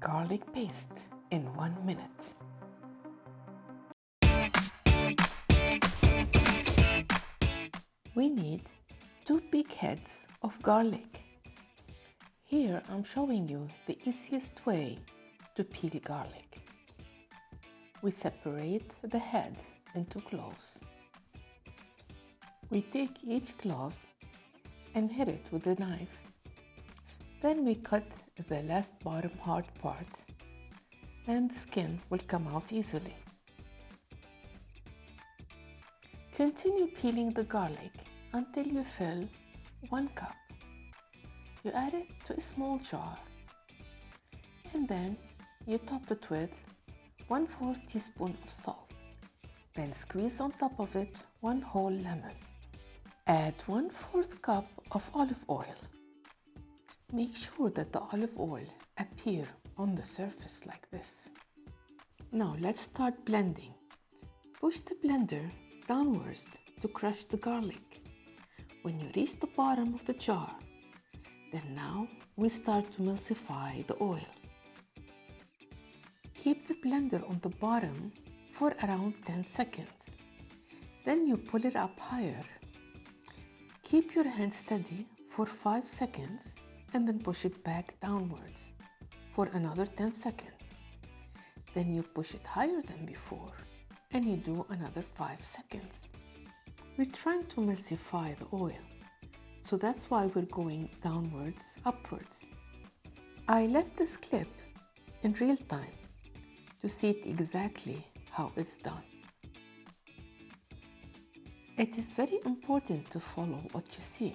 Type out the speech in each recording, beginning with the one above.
garlic paste in 1 minute. We need 2 big heads of garlic. Here I'm showing you the easiest way to peel garlic. We separate the head into cloves. We take each clove and hit it with a knife. Then we cut the last bottom hard part and the skin will come out easily. Continue peeling the garlic until you fill 1 cup. You add it to a small jar and then you top it with 1/4 teaspoon of salt. Then squeeze on top of it 1 whole lemon. Add 1/4 cup of olive oil. Make sure that the olive oil appear on the surface like this. Now let's start blending. Push the blender downwards to crush the garlic. When you reach the bottom of the jar, then now we start to emulsify the oil. Keep the blender on the bottom for around 10 seconds. Then you pull it up higher. Keep your hand steady for 5 seconds and then push it back downwards for another 10 seconds. Then you push it higher than before and you do another 5 seconds. We're trying to emulsify the oil, so that's why we're going downwards, upwards. I left this clip in real time to see it exactly how it's done. It is very important to follow what you see,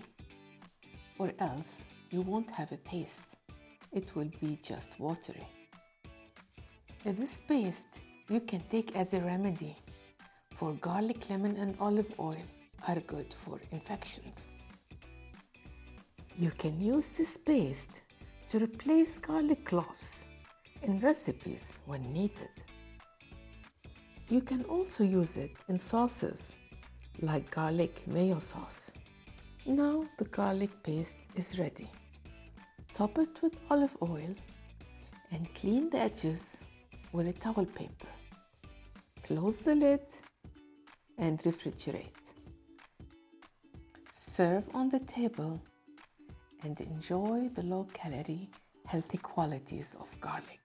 or else you won't have a paste. It will be just watery. This paste you can take as a remedy for garlic, lemon, and olive oil are good for infections. You can use this paste to replace garlic cloves in recipes when needed. You can also use it in sauces like garlic mayo sauce. Now the garlic paste is ready. Top it with olive oil and clean the edges with a towel paper. Close the lid and refrigerate. Serve on the table and enjoy the low-calorie, healthy qualities of garlic.